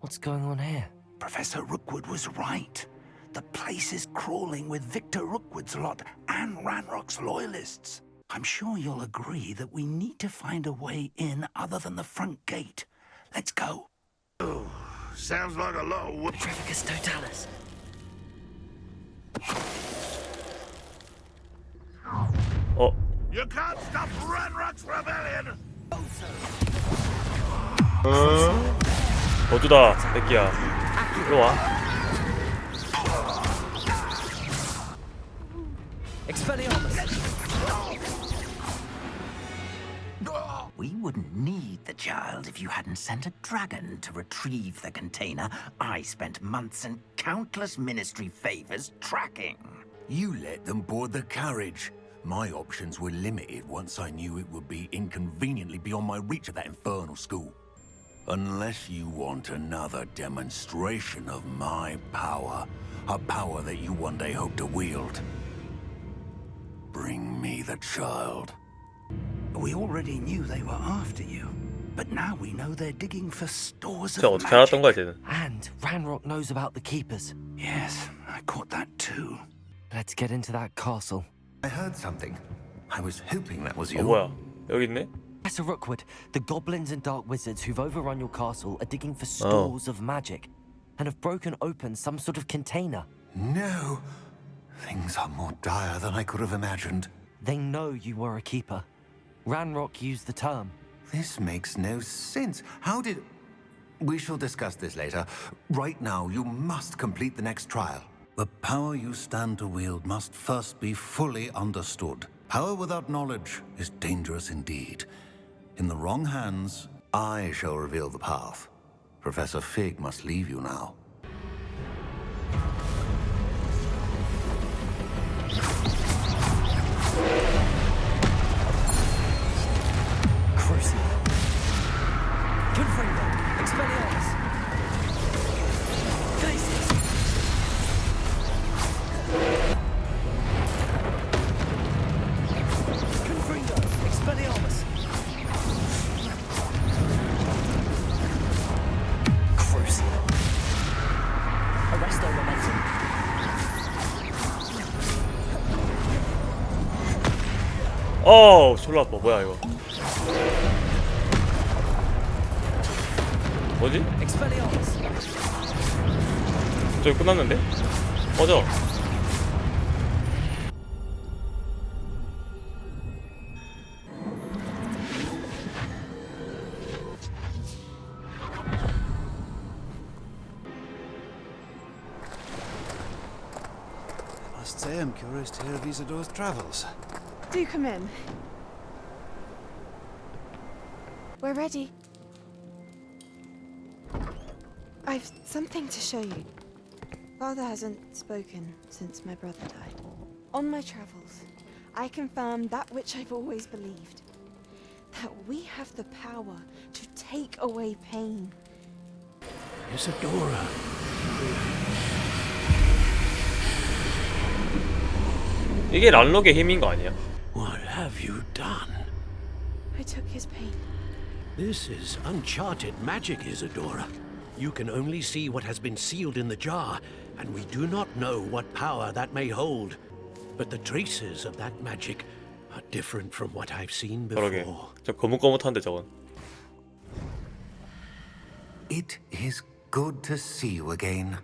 What's going on here? Professor Rookwood was right. The place is crawling with Victor Rookwood's lot and Ranrock's loyalists. I'm sure you'll agree that we need to find a way in other than the front gate. Let's go. Oh, sounds like a lot of work. Trevicus Totalis. 어, You can't stop Ranrock's rebellion! 너주다, 새끼야. 이리 와. We wouldn't need the child if you hadn't sent a dragon to retrieve the container I spent months and countless ministry favors tracking. You let them board the carriage. My options were limited once I knew it would be inconveniently beyond my reach of that infernal school. Unless you want another demonstration of my power, a power that you one day hope to wield. Bring me the child. We already knew they were after you, but now we know they're digging for stores 진짜 of 어떻게 알았던 거야, magic. 쟤는? And Ranrock knows about the keepers. Yes, I caught that too. Let's get into that castle. I heard something. I was hoping that was 어, you. 뭐야? 여기 있네? Professor Rookwood, the goblins and dark wizards who've overrun your castle are digging for stores of magic and have broken open some sort of container. No. Things are more dire than I could have imagined. They know you were a keeper. Ranrock used the term. This makes no sense. How did... We shall discuss this later. Right now, you must complete the next trial. The power you stand to wield must first be fully understood. Power without knowledge is dangerous indeed. In the wrong hands, I shall reveal the path. Professor Fig must leave you now. Crucible. Confringo. Expelliarmus. Glacius. Confringo. Expelliarmus. Crucible. Arresto momentum. 어, 졸라 아파. 뭐야 이거? 뭐지? Expelliarmus. 저기 끝났는데? 꺼져. I must say I'm curious to hear of Isadore's travels. Do come in. We're ready. I've something to show you. Father hasn't spoken since my brother died. On my travels, I confirmed that which I've always believed. That we have the power to take away pain. Isadora. 이게 란록의 힘인 거 아니야? What have you done? I took his pain. This is uncharted magic, Isadora. You can only see what has been sealed in the jar, and we do not know what power that may hold. But the traces of that magic are different from what I've seen 그러게. before. 저 거뭇거뭇한데 저건. It is good to see you again.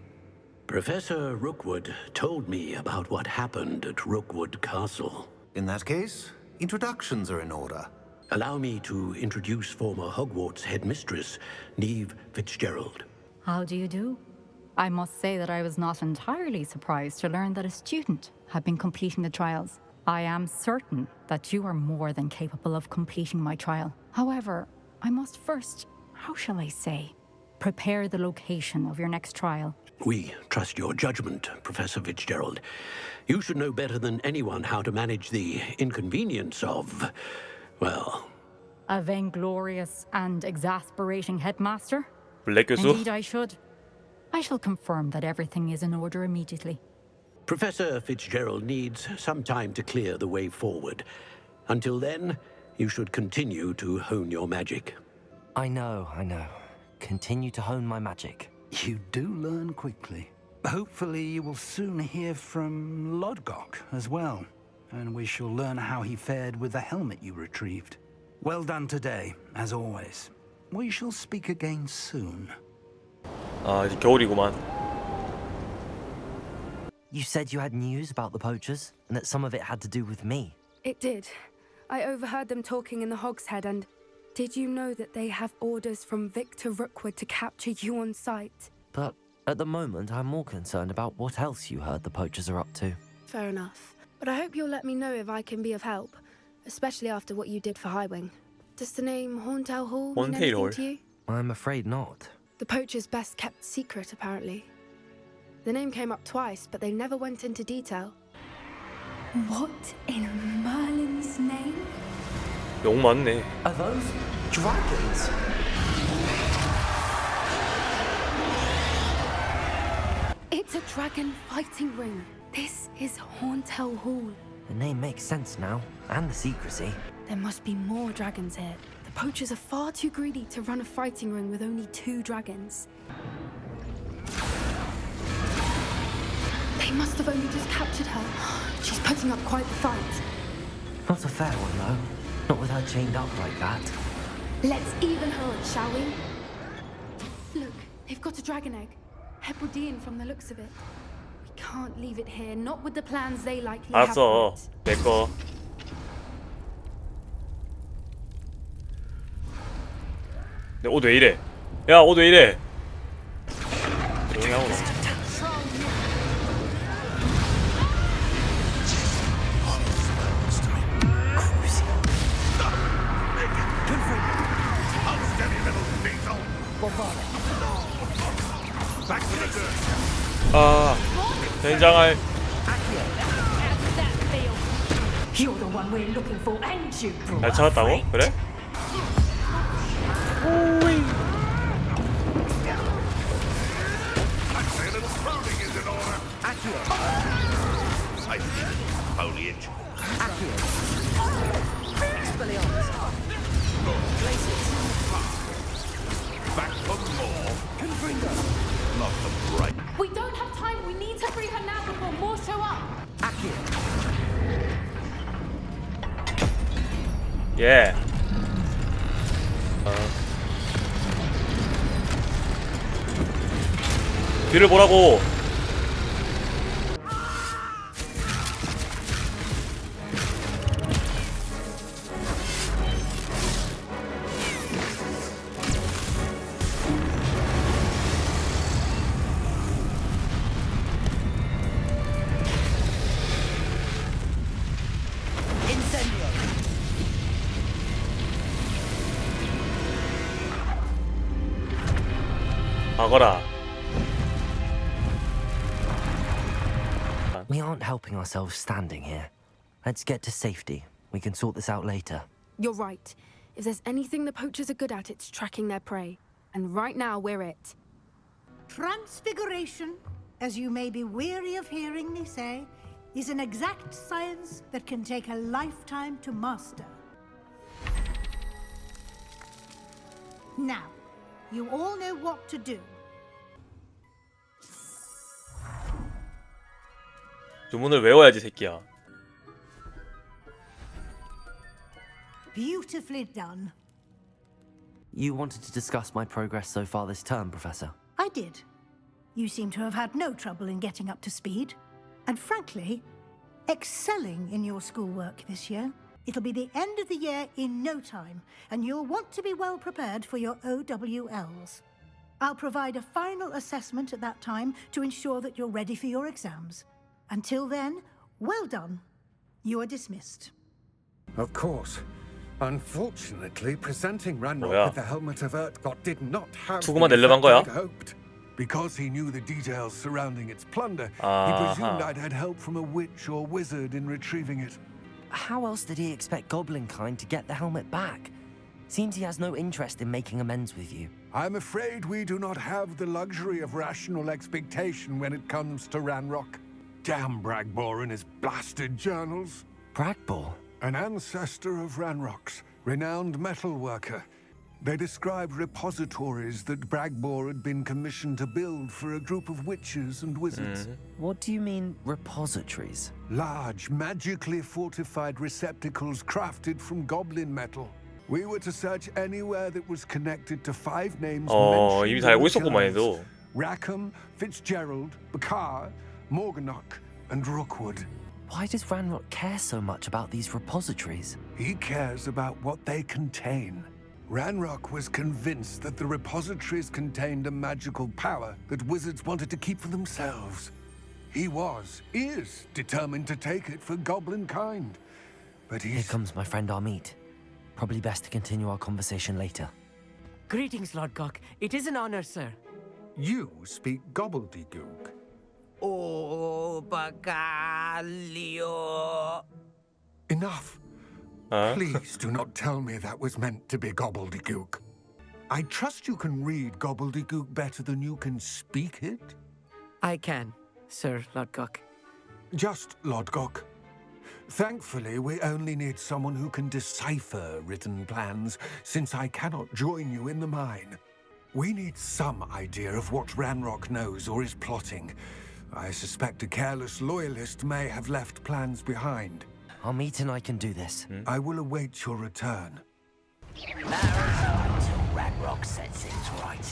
Professor Rookwood told me about what happened at Rookwood Castle. In that case, introductions are in order. Allow me to introduce former Hogwarts headmistress, Neve Fitzgerald. How do you do? I must say that I was not entirely surprised to learn that a student had been completing the trials. I am certain that you are more than capable of completing my trial. However, I must first, how shall I say, prepare the location of your next trial. We trust your judgment, Professor Fitzgerald. You should know better than anyone how to manage the inconvenience of, well... A vainglorious and exasperating headmaster? 블랙 교수? Indeed I should. I shall confirm that everything is in order immediately. Professor Fitzgerald needs some time to clear the way forward. Until then, you should continue to hone your magic. I know. Continue to hone my magic. You do learn quickly. Hopefully you will soon hear from Lodgok as well, and we shall learn how he fared with the helmet you retrieved. Well done today, as always. We shall speak again soon. 아 이제 겨울이구만. You said you had news about the poachers, and that some of it had to do with me. It did. I overheard them talking in the Hogshead, and did you know that they have orders from Victor Rookwood to capture you on sight? But at the moment, I'm more concerned about what else you heard the poachers are up to. Fair enough. But I hope you'll let me know if I can be of help, especially after what you did for Highwing. Does the name Horntail Hall mean anything Hall. to you? I'm afraid not. The poacher's best kept secret, apparently. The name came up twice, but they never went into detail. What in Merlin's name? 욕 많네. Are those dragons? It's a dragon fighting ring. This is Horntail Hall. The name makes sense now, and the secrecy. There must be more dragons here. The poachers are far too greedy to run a fighting ring with only 2 dragons. They must have only just captured her. She's putting up quite the fight. Not a fair one, though. Not with her chained up like that. Let's even her up, shall we? Look, they've got a dragon egg. Hebridean from the looks of it. We can't leave it here, not with the plans they likely have for 알았어. it. 내 거. 내 옷 왜 이래? 야, 옷 왜 이래? 조용히 하고 너. 아, 된장할. 잘 찾았다고? 그래? Foliage. Back for more. Not the bright. We don't have time. We need to free her now before more show up. 예. 뒤를 보라고. 박어라. We aren't helping ourselves standing here. Let's get to safety. We can sort this out later. You're right. If there's anything the poachers are good at, it's tracking their prey. And right now, we're it. Transfiguration, as you may be weary of hearing me say, is an exact science that can take a lifetime to master. Now, you all know what to do. 주문을 외워야지, 새끼야. Beautifully done. You wanted to discuss my progress so far this term, Professor? I did. You seem to have had no trouble in getting up to speed. And frankly, excelling in your schoolwork this year. It'll be the end of the year in no time, and you'll want to be well prepared for your OWLs. I'll provide a final assessment at that time to ensure that you're ready for your exams. Until then, well done. You are dismissed. Of course. Unfortunately, presenting Ranrock 뭐야? with the helmet of Urtkot did not have 투구만 the 내려간 effect 거야? I'd hoped. Because he knew the details surrounding its plunder, he 아하. presumed I'd had help from a witch or wizard in retrieving it. How else did he expect Goblinkind to get the helmet back? Seems he has no interest in making amends with you. I'm afraid we do not have the luxury of rational expectation when it comes to Ranrock. Damn Bragbor and his blasted journals. Bragbor? An ancestor of Ranrock's, renowned metal worker. They described repositories that Bragbor had been commissioned to build for a group of witches and wizards. What do you mean, repositories? Large, magically fortified receptacles crafted from goblin metal. We were to search anywhere that was connected to 5 names 이미 다 mentioned in 알고 the 있었구만 journals. 얘도. Rackham, Fitzgerald, Bakar, Morganach, and Rookwood. Why does Ranrock care so much about these repositories? He cares about what they contain. Ranrock was convinced that the repositories contained a magical power that wizards wanted to keep for themselves. He is determined to take it for goblin kind. But Here comes my friend Amit. Probably best to continue our conversation later. Greetings, Lord Cock. It is an honor, sir. You speak gobbledygook. Oh, Bagalio. Enough. Please do not tell me that was meant to be gobbledygook. I trust you can read gobbledygook better than you can speak it. I can, Sir Lodgok. Just Lodgok. Thankfully, we only need someone who can decipher written plans, since I cannot join you in the mine. We need some idea of what Ranrock knows or is plotting. I suspect a careless loyalist may have left plans behind. Amit and I can do this. I will await your return. Until Ranrock sets things right.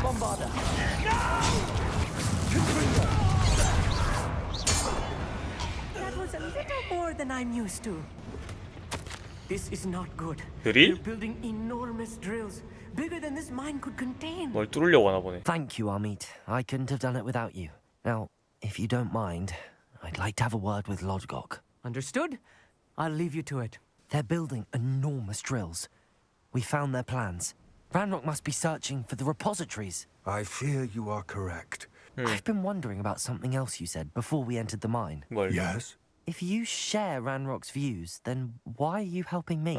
Bombarda. That was a little more than I'm used to. This is not good. 드릴? They're building enormous drills, bigger than this mine could contain. 뭘 뚫으려고 하나 보네. Thank you, Amit. I couldn't have done it without you. Now, if you don't mind, I'd like to have a word with Lodgok. Understood? I'll leave you to it. They're building enormous drills. We found their plans. Ranrock must be searching for the repositories. I fear you are correct. I've been wondering about something else you said before we entered the mine. 뭘? Yes? If you share Ranrock's views, then why are you helping me?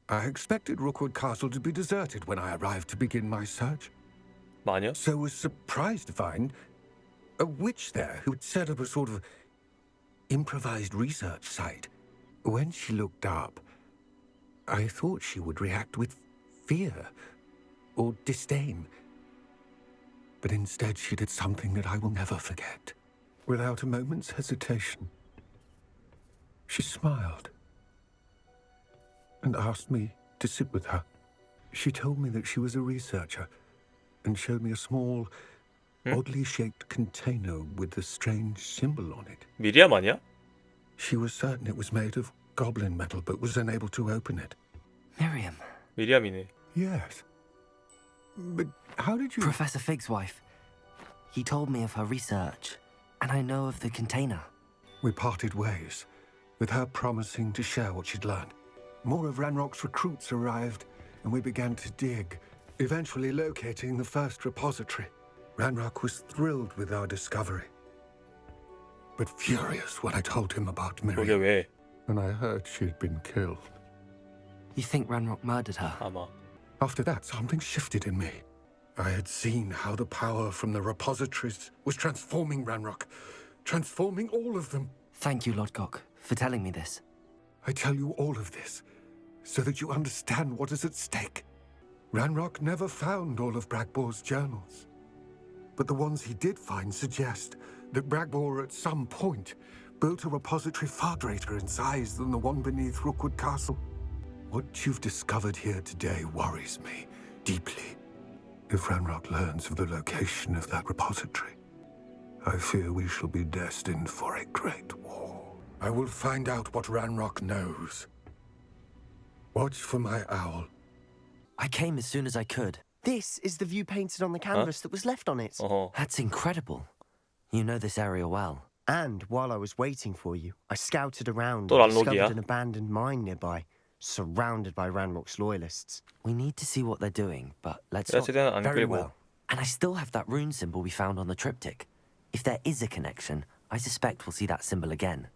I expected Rookwood Castle to be deserted when I arrived to begin my search. 마녀? So was surprised to find a witch there who'd set up a sort of improvised research site. When she looked up, I thought she would react with fear or disdain. But instead she did something that I will never forget. Without a moment's hesitation, she smiled and asked me to sit with her. She told me that she was a researcher and showed me a small, oddly shaped container with a strange symbol on it. 미리암 아니야? She was certain it was made of goblin metal, but was unable to open it. Miriam. 미리암이네. Yes. But how did you... Professor Fig's wife. He told me of her research, and I know of the container. We parted ways, with her promising to share what she'd learned. More of Ranrock's recruits arrived, and we began to dig, eventually locating the first repository. Ranrock was thrilled with our discovery, but furious when I told him about 그게 Miriam, 왜? and I heard she'd been killed. You think Ranrock murdered her? 아마. After that, something shifted in me. I had seen how the power from the repositories was transforming Ranrock, transforming all of them. Thank you, Lodgok, for telling me this. I tell you all of this so that you understand what is at stake. Ranrock never found all of Bragbor's journals, but the ones he did find suggest that Bragbor at some point built a repository far greater in size than the one beneath Rookwood Castle. What you've discovered here today worries me deeply. If Ranrock learns of the location of that repository, I fear we shall be destined for a great war. I will find out what Ranrock knows. Watch for my owl. I came as soon as I could. This is the view painted on the canvas that was left on it. That's incredible. You know this area well. And while I was waiting for you, I scouted around 또 and discovered 란록이야? an abandoned mine nearby, surrounded by Ranrock's loyalists. We need to see what they're doing, but let's 야, not... 최대한 안 Very 끌고. well. And I still have that rune symbol we found on the triptych. If there is a connection, I suspect we'll see that symbol again.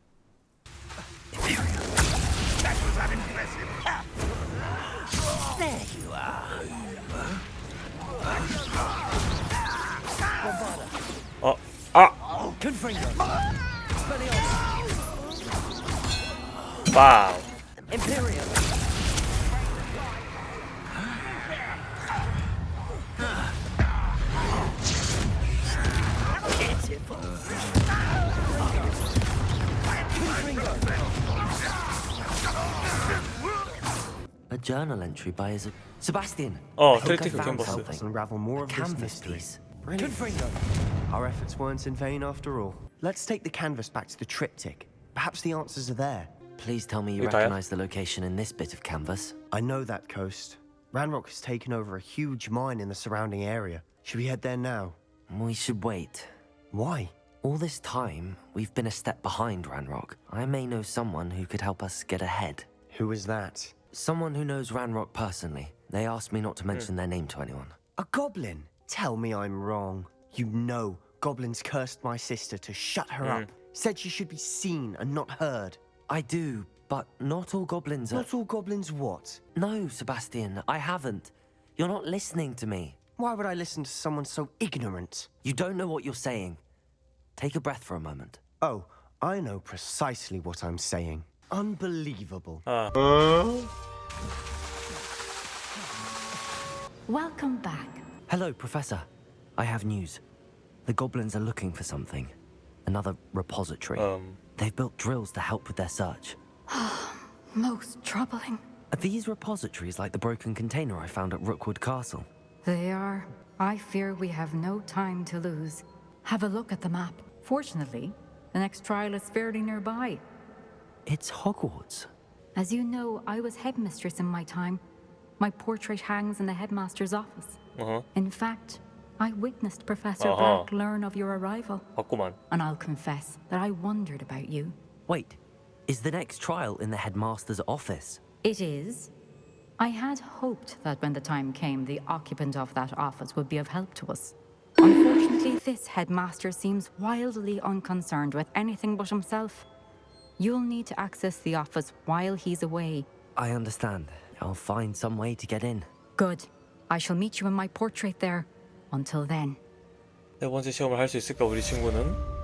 That was unimpressive. There you are. 와우. A journal entry by Sebastian. Oh, I think I critical found canvas. something. Unravel more A of this canvas mystery. piece. Brilliant. Our efforts weren't in vain after all. Let's take the canvas back to the triptych. Perhaps the answers are there. Please tell me you You tired? recognize the location in this bit of canvas. I know that coast. Ranrock has taken over a huge mine in the surrounding area. Should we head there now? We should wait. Why? All this time, we've been a step behind Ranrock. I may know someone who could help us get ahead. Who is that? Someone who knows Ranrock personally. They asked me not to mention their name to anyone. A goblin? Tell me I'm wrong. You know, goblins cursed my sister to shut her up. Said she should be seen and not heard. I do, but not all goblins are... Not all goblins what? No, Sebastian, I haven't. You're not listening to me. Why would I listen to someone so ignorant? You don't know what you're saying. Take a breath for a moment. Oh, I know precisely what I'm saying. Unbelievable. Welcome back. Hello, Professor. I have news. The goblins are looking for something. Another repository. They've built drills to help with their search. Most troubling. Are these repositories like the broken container I found at Rookwood Castle? They are. I fear we have no time to lose. Have a look at the map. Fortunately, the next trial is fairly nearby. It's Hogwarts. As you know, I was headmistress in my time. My portrait hangs in the headmaster's office. In fact, I witnessed Professor Black learn of your arrival. 봤구만. And I'll confess that I wondered about you. Wait, is the next trial in the headmaster's office? It is. I had hoped that when the time came, the occupant of that office would be of help to us. Unfortunately, this headmaster seems wildly unconcerned with anything but himself. You'll need to access the office while he's away. I understand. I'll find some way to get in. Good. I shall meet you in my portrait there. Until then. 네 번째 시험을 할 수 있을까 우리 친구는?